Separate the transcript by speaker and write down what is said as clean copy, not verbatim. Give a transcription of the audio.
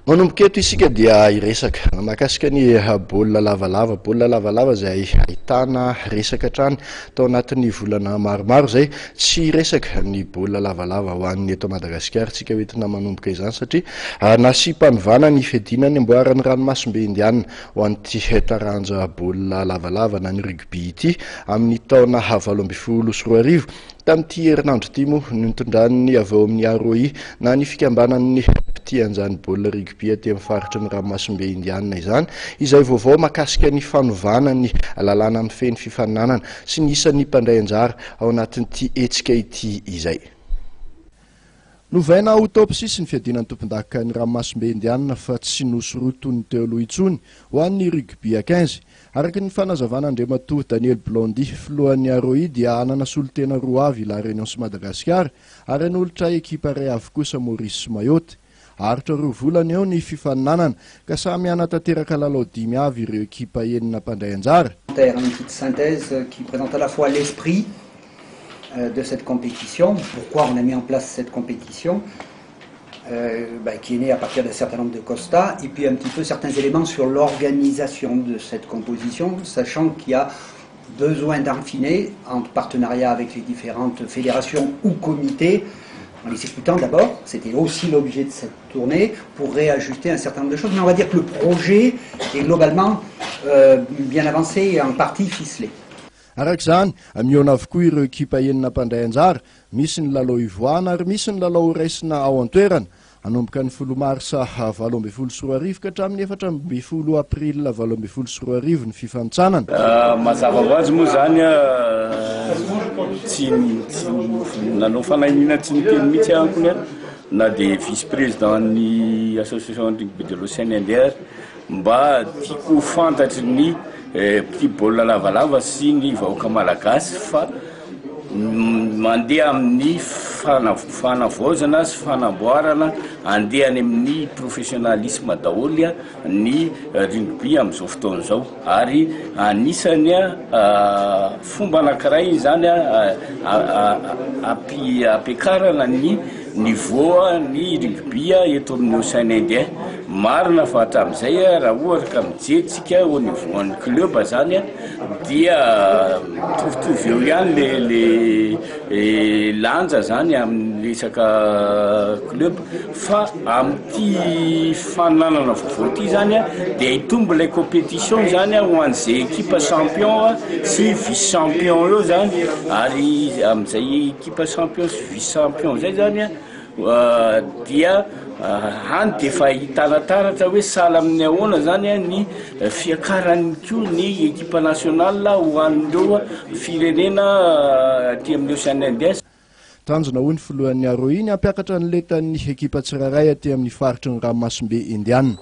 Speaker 1: Manomboka eto isika dia iresaka mahakasika ny baolina lavalava izay ahitana resaka hatrany tao anatin'ny volana maromaro izay tsy resaka ny baolina lavalava ho an'ny eto Madagasikara tsika hoentina manomboka izany satria nasiam-panovana ny fiadinany amboaran'ny ranomasimbe indiana ho an'ity taranja baolina lavalava na ny rugby ity amin'ny taona 2024 tamin'ity herinandro ity moa nitondran'ny avy ao amin'ny ROI na ny fikambanan'ny tian'izany baolina rugby aty amin'ny faritry ny ranomasimbe indiana izany izay vaovao mahakasika ny fanovana ny lalàna mifeny fifaninanana sy ny isan'ny mpandray anjara ao anatin'ity hetsika ity izay. Novaina autopsie ny fiadinan'ny tompon-daka ny ranomasimbe indiana fa tsy nosorotony teo aloha intsony ho an'ny rugby 15. Araka ny fanazavana Andriamatoa Daniel Blondi filohan'ny ROI dia anana solotena roa avy la Réunion sy Madagasikara ary n'olitra ekipa ray avy kosa Maurice Mayotte. Aritra roa volana eo ny fifaninanana ka samy anatanteraka lalao 5 avy ireo ekipa enina mpandray anjara.
Speaker 2: Une petite synthèse qui présente à la fois l'esprit de cette compétition, pourquoi on a mis en place cette compétition, qui est née à partir d'un certain nombre de constats, et puis un petit peu certains éléments sur l'organisation de cette composition, sachant qu'il y a besoin d'affiner en partenariat avec les différentes fédérations ou comités, en les écoutant d'abord, c'était aussi l'objet de cette tournée, pour réajuster un certain nombre de choses, mais on va dire que le projet est globalement bien avancé et en partie ficelé.
Speaker 1: Arak'izany miona avokoa ireo ekipa enina mpandray anjara, misy ny lalao ivoahana ary misy ny lalao raisina ao an-toerana. Anomboka ny 10 Marsa 2024 ka hatramin'ny 14 Aprila 2024 ny fifanitsanana.
Speaker 3: Mazava ho azy moa zany tsy nanao fanahiniana tsy niteny mihitsy ankony na dia vice-président ny association rugby de l'Océan Indien mba tiako fantatry ny petit baolina lavalava sy ny vahoaka malagasy fa mandeha amin'ny fanavaozana sy fanamboarana andehany amin'ny professionnalisme daholo ny rugby amin'izao fotoana izao ary anisany fomba anankiray zany ampiakarana ny niveau ny rugby eto amin'ny Océan Indien. Marina fa hatramin'izay raha ohatra ka mijery au niveau ny club zany dia mitovitovy eo ihany le lanja zany amin'ny resaka club fa amin'ity faninanana vaovao ity zany dia hitombo ilay compétition zany ho an'izay équipe champion sy vice champion eo zany ary amin'izay équipe champion sy vice champion zay zany dia hany dia efa hitanataratra hoe sahala amin'ny ahoana zany ny fiakaran'ny koa ny équipe nationale ho an'ireo firenena aty amin'ny Océan Indien.
Speaker 1: Tanjona hoy ny filohan'ny ROI ny hampiakatra ny letan'ny ekipa tsirairay aty amin'ny faritry ny ranomasimbe indiana.